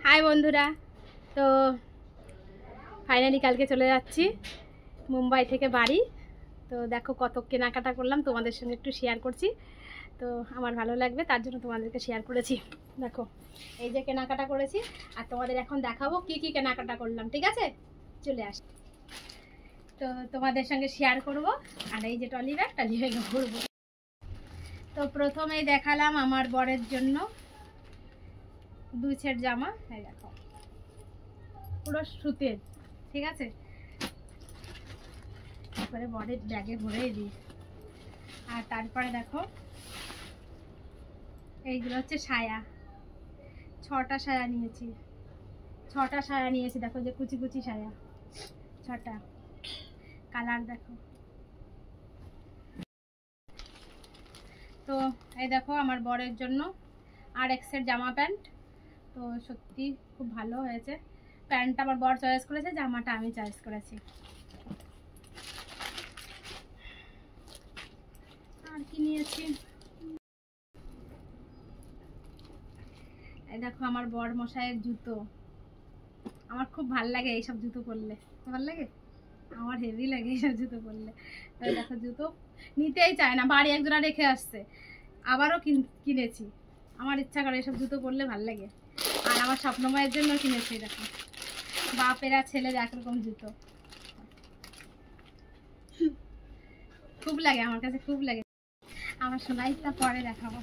High বন্ধুরা, তো finally কালকে চলে যাচ্ছি মুম্বাই থেকে বাড়ি। তো দেখো কত কেনাকাটা করলাম, তোমাদের সঙ্গে একটু শেয়ার করছি। তো আমার ভালো লাগবে তার জন্য তোমাদেরকে শেয়ার করেছি। দেখো এই যে কেনাকাটা করেছি, আর তোমাদের এখন দেখাবো কি কি কেনাকাটা করলাম। ঠিক আছে, চলে আস। তো তোমাদের সঙ্গে শেয়ার করব। আর এই যে ট্রলি ব্যাগে ঘুরবো। তো প্রথমেই দেখালাম আমার বরের জন্য 2 সেট জামা। এই দেখো পুরো সুতির, ঠিক আছে। তারপরে বরের ব্যাগে ভরেই দিই। আর তারপরে দেখো এইগুলো হচ্ছে সায়া, 6টা সায়া নিয়েছি। 6টা সায়া নিয়েছি, দেখো যে কুচি কুচি সায়া 6টা। কালার দেখো। তো এই দেখো আমার বরের জন্য আর এক সেট জামা প্যান্ট। তো সত্যি খুব ভালো হয়েছে। প্যান্টটা আমার বর চয়েস করেছে, জামাটা আমি চয়েস করেছি। আর কি নিয়েছি, এই দেখো আমার বর মশাইয়ের জুতো। আমার খুব ভাল লাগে এইসব জুতো পরলে। ভাল লাগে, আমার হেভি লাগে এইসব জুতো পরলে। তো দেখো জুতো নিতেই চায় না, বাড়ি একজনা রেখে আসছে, আবারও কিনেছি। আমার ইচ্ছা করে এইসব জুতো পরলে ভাল লাগে। আর আমার স্বপ্নময়ের জন্য কিনেছি। দেখো বাপেরা ছেলের একরকম জুতো, খুব লাগে আমার কাছে, খুব লাগে। আমার সোনাইটা পরে দেখাবো।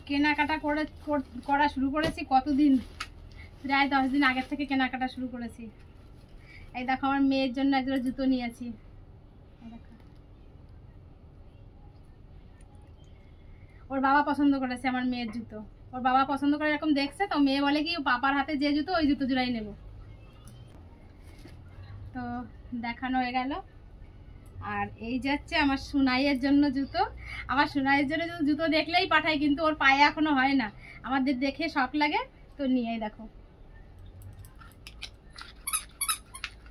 কেনাকাটা করা শুরু করেছি কতদিন, প্রায় 10 দিন আগের থেকে কেনাকাটা শুরু করেছি। এই দেখো আমার মেয়ের জন্য একজোড়া জুতো নিয়েছি। ওর বাবা পছন্দ করেছে আমার মেয়ের জুতো। ওর বাবা পছন্দ করে এরকম দেখছে, তো মেয়ে বলে কি পাপার হাতে যে জুতো ওই জুতো জোড়াই নেব। তো দেখানো হয়ে গেল। আর এই যাচ্ছে আমার সোনাইয়ের জন্য জুতো। আমার সোনাইয়ের জন্য জুতো দেখলেই পাঠাই, কিন্তু ওর পায়ে এখনো হয় না। আমাদের দেখে শখ লাগে, তো নিয়েই দেখো।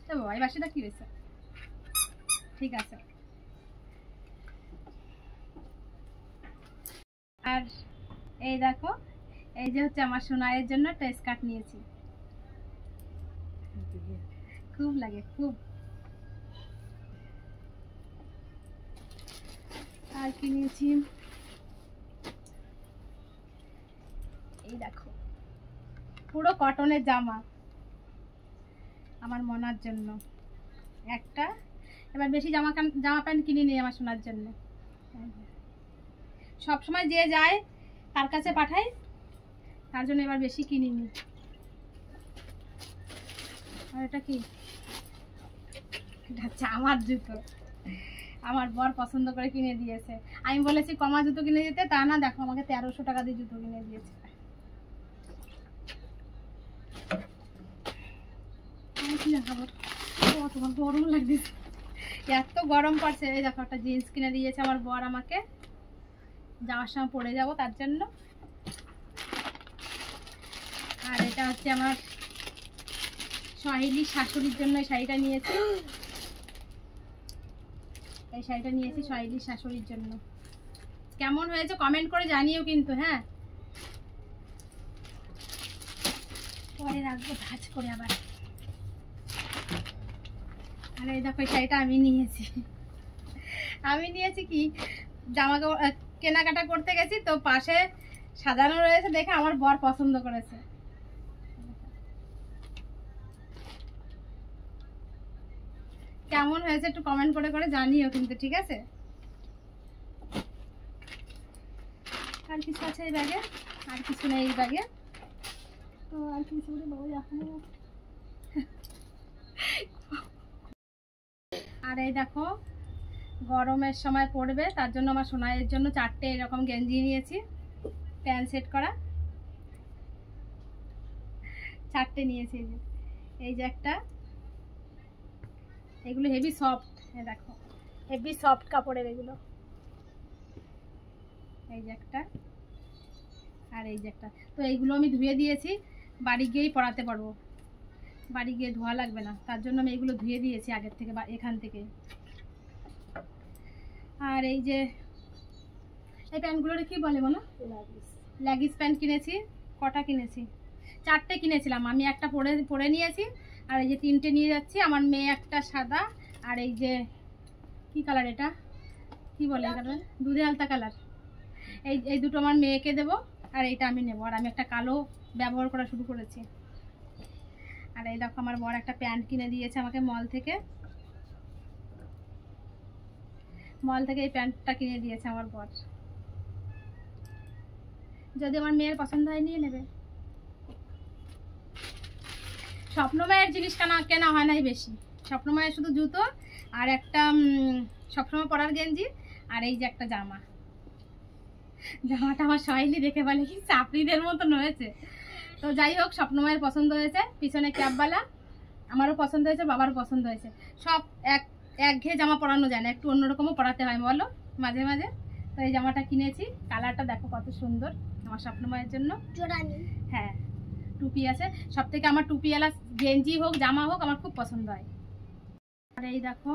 তো এই বাসিটা কি হয়েছে, ঠিক আছে। আর এই দেখো এই যে হচ্ছে আমার সোনাইয়ের জন্য একটা স্কার্ট নিয়েছি। খুব লাগে খুব। আর কি নিয়েছি, এই দেখো পুরো কটনের জামা আমার মনার জন্য একটা। এবার বেশি জামা প্যান্ট কিনে নিই আমার সোনার জন্য। সব সময় যে যায় তার কাছে পাঠাই, তার জন্য এবার বেশি কিনিনি। আর এটা কি, এটা হচ্ছে আমার জুতো। আমার বর পছন্দ করে কিনে দিয়েছে। আমি বলেছি কমা জুতো কিনে দিতে, তা না, দেখো আমাকে 1300 টাকা দিয়ে জুতো কিনে দিয়েছে। তোমার গরম লাগছে, এত গরম পড়ছে। এই দেখো একটা জিন্স কিনে দিয়েছে আমার বর আমাকে, যাওয়ার সময় পরে যাব তার জন্য। আর এটা হচ্ছে আমার সহেলির শাশুড়ির জন্য এই শাড়িটা নিয়েছি। এই শাড়িটা নিয়েছি সহেলির শাশুড়ির জন্য। কেমন হয়েছে কমেন্ট করে জানিও কিন্তু, হ্যাঁ। পরে রাখবো ভাঁজ করে আবার। আর এই দেখো এই শাড়িটা আমি নিয়েছি কি, জামা কেনাকাটা করতে গেছি, তো পাশে সাজানো রয়েছে দেখে আমার বর পছন্দ করেছে। কেমন হয়েছে একটু কমেন্ট করে জানিও কিন্তু, ঠিক আছে। আর কিছু আছে এই ব্যাগে, আর কিছু নেই এই ব্যাগে। তো আর কিছু আর এই দেখো গরমের সময় পড়বে, তার জন্য আমার সোনাইয়ের জন্য 4টে এরকম গেঞ্জি নিয়েছি, প্যান্ট সেট করা 4টে নিয়েছি। এই যে একটা, এগুলো হেভি সফট, দেখো হেভি সফট কাপড়ের এগুলো। এই যে একটা, আর এই যে একটা। তো এইগুলো আমি ধুয়ে দিয়েছি, বাড়ি গিয়েই পরাতে পারবো, বাড়ি গিয়ে ধোয়া লাগবে না, তার জন্য আমি এগুলো ধুয়ে দিয়েছি আগের থেকে বা এখান থেকে। আর এই যে এই প্যান্টগুলোর কি বলে বলো, লেগিস প্যান্ট কিনেছি। কটা কিনেছি? 4টে কিনেছিলাম, আমি একটা পরে নিয়েছি, আর এই যে 3টে নিয়ে যাচ্ছি। আমার মেয়ে একটা সাদা, আর এই যে কি কালার, এটা কি বলে কালার, দুধে আলতা কালার, এই দুটো আমার মেয়েকে দেবো, আর এইটা আমি নেবো। আর আমি একটা কালো ব্যবহার করা শুরু করেছি। আর এই দেখো আমার বর একটা প্যান্ট কিনে দিয়েছে আমাকে মল থেকে এই প্যান্টটা কিনে দিয়েছে আমার বর। যদি আমার মেয়ের পছন্দ হয় নিয়ে নেবে। স্বপ্নময়ের জিনিস কেনা হয় নাই বেশি। স্বপ্নময়ের শুধু জুতো আর একটা সবসময় পরার গেঞ্জি, আর এই যে একটা জামাটা আমার সহেলি দেখে বলে কি চাপড়িদের মতন হয়েছে। তো যাই হোক, স্বপ্নময়ের পছন্দ হয়েছে, পিছনে ক্যাপওয়ালা, আমারও পছন্দ হয়েছে, বাবারও পছন্দ হয়েছে। সব একঘেয়ে জামা পরানো যায় না, একটু অন্যরকমও পরাতে হয় বলো মাঝে মাঝে। তো এই জামাটা কিনেছি, কালারটা দেখো কত সুন্দর আমার স্বপ্নময়ের জন্য। হ্যাঁ, টুপি আছে। সব থেকে আমার টুপিওয়ালা গেঞ্জি হোক জামা হোক আমার খুব পছন্দ হয়। আর এই দেখো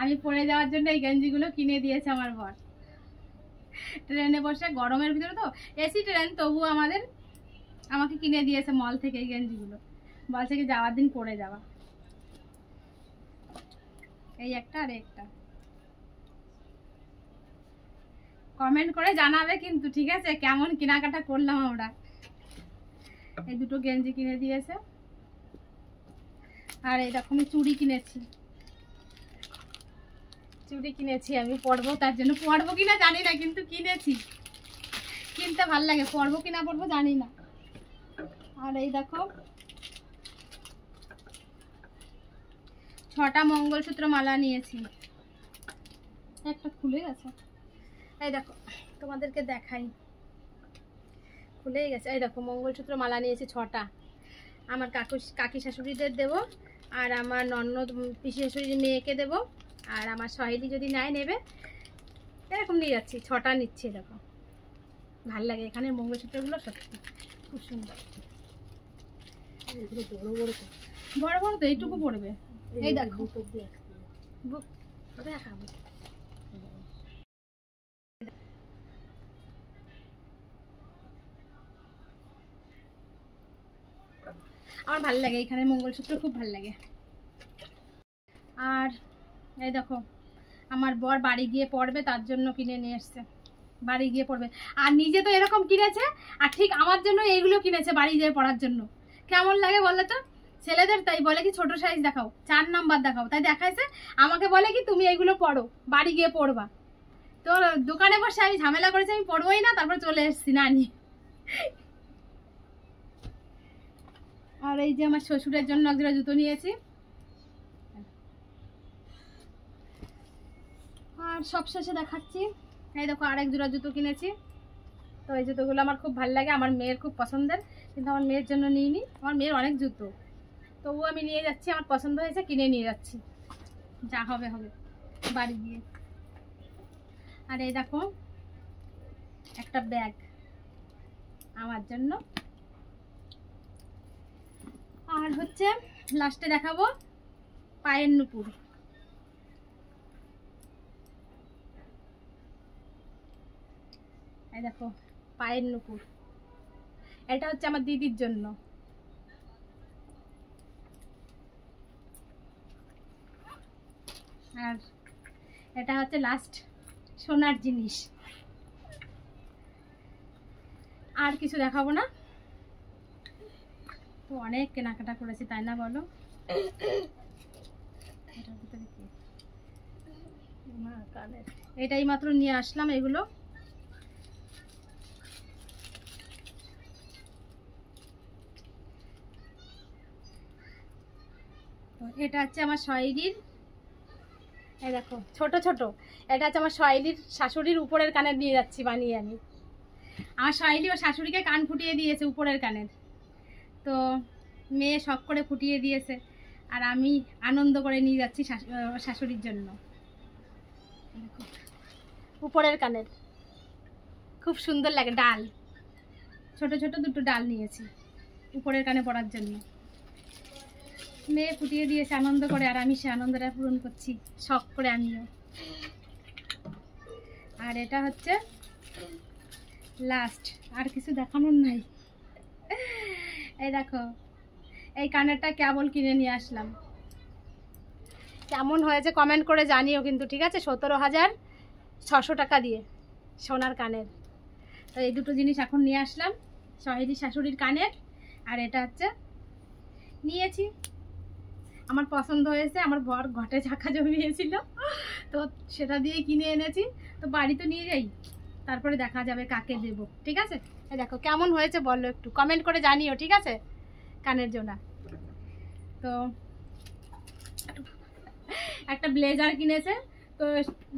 আমি পরে যাওয়ার জন্য এই গেঞ্জিগুলো কিনে দিয়েছে আমার বর। ট্রেনে বসে, গরমের ভিতরে তো এসি ট্রেন, তবু আমাকে কিনে দিয়েছে মল থেকে এই গেঞ্জিগুলো। মল থেকে যাওয়ার দিন পরে যাওয়া। এই একটা আর একটা। কমেন্ট করে জানাবে কিন্তু, ঠিক আছে, কেমন কেনাকাটা করলাম আমরা। এই দুটো গেঞ্জি কিনে দিয়েছে, আর এইরকমই চুড়ি কিনেছি। আমি পরবো, তার জন্য পরবো কিনা জানি না, কিন্তু কিনেছি। কিনতে ভাল লাগে, পরবো কিনা পরবো জানি না। আর এই দেখো 6টা মঙ্গলসূত্র মালা নিয়েছি। একটা খুলে গেছে, এই দেখো তোমাদেরকে দেখাই, খুলেই গেছে। এই দেখো মঙ্গলসূত্র মালা নিয়েছি 6টা। আমার কাকি শাশুড়িদের দেবো, আর আমার ননদ পিসি শাশুড়ির মেয়েকে দেবো, আর আমার সহেলি যদি নেবে, এরকম নিয়ে যাচ্ছি। 6টা নিচ্ছি। দেখো ভাল লাগে, এখানে মঙ্গলসূত্রগুলো সত্যি খুব সুন্দর। বড় বড় তো এইটুকু পড়বে। এই দেখো দেখাবো। আমার ভাল লাগে, এখানে মঙ্গলসূত্র খুব ভাল লাগে। আর এই দেখো আমার বর বাড়ি গিয়ে পড়বে, তার জন্য কিনে নিয়ে এসছে। বাড়ি গিয়ে পড়বে, আর নিজে তো এরকম কিনেছে, আর ঠিক আমার জন্য এইগুলো কিনেছে বাড়ি গিয়ে পড়ার জন্য। কেমন লাগে বলো তো? ছেলেদের তাই বলে কি ছোট সাইজ দেখাও, 4 নাম্বার দেখাও, তাই দেখাইছে। আমাকে বলে কি তুমি এইগুলো পড়ো, বাড়ি গিয়ে পড়বা। তো দোকানে বসে আমি ঝামেলা করেছি, আমি পড়বোই না, তারপর চলে এসেছি না নিয়ে। আর এই যে আমার শ্বশুরের জন্য একজোড়া জুতো নিয়েছি। আর সবশেষে দেখাচ্ছি, এই দেখো আরেক জোড়া জুতো কিনেছি। তো এই জুতোগুলো আমার খুব ভালো লাগে, আমার মেয়ের খুব পছন্দের, কিন্তু আমার মেয়ের জন্য নিইনি। আমার মেয়ের অনেক জুতো, তবুও আমি নিয়ে যাচ্ছি, আমার পছন্দ হয়েছে কিনে নিয়ে যাচ্ছি, যা হবে হবে বাড়ি গিয়ে। আর এই দেখো একটা ব্যাগ আমার জন্য। আর হচ্ছে লাস্টে দেখাবো পায়ের নুপুর। এই দেখো পায়ের নুপুর, এটা হচ্ছে আমার দিদির জন্য। আর এটা হচ্ছে লাস্ট সোনার জিনিস। আর কিছু দেখাবো না, তো অনেক কেনাকাটা করেছি, তাই না বলো? এটাই মাত্র নিয়ে আসলাম এগুলো। এটা হচ্ছে আমার সহেলির, এই দেখো ছোট ছোট, এটা হচ্ছে আমার সহেলির শাশুড়ির উপরের কানের নিয়ে যাচ্ছি বানিয়ে আমি। আমার সহেলি ও শাশুড়িকে কান ফুটিয়ে দিয়েছে উপরের কানের, তো মেয়ে শখ করে ফুটিয়ে দিয়েছে, আর আমি আনন্দ করে নিয়ে যাচ্ছি শাশুড়ির জন্য। উপরের কানের খুব সুন্দর লাগে, ডাল ছোট ছোট দুটো ডাল নিয়েছি উপরের কানে পরার জন্য। মেয়ে ফুটিয়ে দিয়েছে আনন্দ করে, আর আমি সে আনন্দটা পূরণ করছি শখ করে আমিও। আর এটা হচ্ছে লাস্ট, আর কিছু দেখানোর নাই। এই দেখো, এই কানেরটা কেবল কিনে নিয়ে আসলাম। কেমন হয়েছে কমেন্ট করে জানিও কিন্তু, ঠিক আছে? 17,600 টাকা দিয়ে সোনার কানের। তো এই দুটো জিনিস এখন নিয়ে আসলাম, সহেলি শাশুড়ির কানের, আর এটা হচ্ছে নিয়েছি, আমার পছন্দ হয়েছে। আমার বর ঘটে চাকা জমিয়েছিল, তো সেটা দিয়ে কিনে এনেছি। তো বাড়ি তো নিয়ে যাই, তারপরে দেখা যাবে কাকে দেব, ঠিক আছে? দেখো কেমন হয়েছে বলো, একটু কমেন্ট করে জানিও, ঠিক আছে? কানের জোড়া। তো একটা ব্লেজার কিনেছে, তো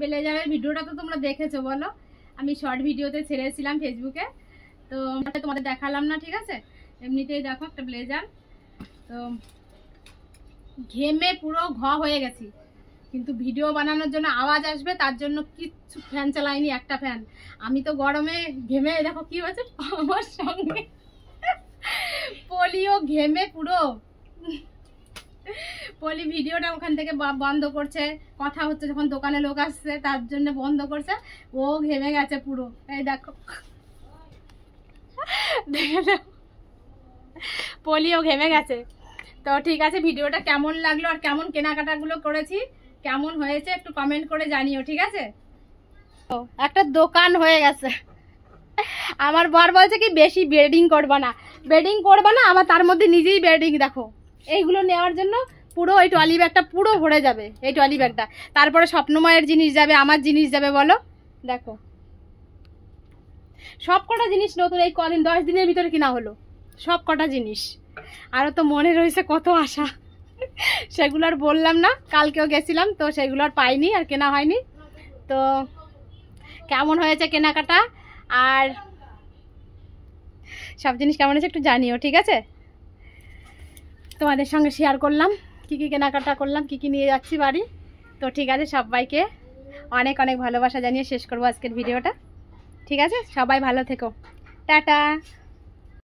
ব্লেজারের ভিডিওটা তো তোমরা দেখেছো বলো, আমি শর্ট ভিডিওতে ছেড়েছিলাম ফেসবুকে, তো তোমাদের দেখালাম না, ঠিক আছে? এমনিতেই দেখো একটা ব্লেজার, তো ঘেমে পুরো হয়ে গেছি, কিন্তু ভিডিও বানানোর জন্য আওয়াজ আসবে তার জন্য কিচ্ছু ফ্যান চালাইনি, একটা ফ্যান। আমি তো গরমে ঘেমে, দেখো কি হয়েছে আমার সঙ্গে, পলিও ঘেমে পুরো, পলি ভিডিওটা ওখান থেকে বন্ধ করছে, কথা হচ্ছে যখন দোকানে লোক আসছে তার জন্য বন্ধ করছে, ও ঘেমে গেছে পুরো। এই দেখো পলিও ঘেমে গেছে। তো ঠিক আছে, ভিডিওটা কেমন লাগলো আর কেমন কেনাকাটাগুলো করেছি, কেমন হয়েছে একটু কমেন্ট করে জানিও, ঠিক আছে? একটা দোকান হয়ে গেছে। আমার বর বলছে কি বেশি বেডিং করবা না, বেডিং করবা না, আবার তার মধ্যে নিজেই বেডিং। দেখো এইগুলো নেওয়ার জন্য পুরো এই ট্রলি ব্যাগটা পুরো ভরে যাবে, এই ট্রলি ব্যাগটা। তারপরে স্বপ্নময়ের জিনিস যাবে, আমার জিনিস যাবে, বলো। দেখো সব কটা জিনিস নতুন, এই কদিন 10 দিনের ভিতরে কিনা হলো সব কটা জিনিস। আরও তো মনে রয়েছে কত আশা, সেগুলো আর বললাম না। কালকেও গেছিলাম, তো সেগুলো আর পাইনি, আর কেনা হয়নি। তো কেমন হয়েছে কেনাকাটা আর সব জিনিস কেমন হয়েছে একটু জানিও, ঠিক আছে? তোমাদের সঙ্গে শেয়ার করলাম কি কি কেনাকাটা করলাম, কি কি নিয়ে যাচ্ছি বাড়ি। তো ঠিক আছে, সবাইকে অনেক অনেক ভালোবাসা জানিয়ে শেষ করবো আজকের ভিডিওটা, ঠিক আছে? সবাই ভালো থেকো, টাটা।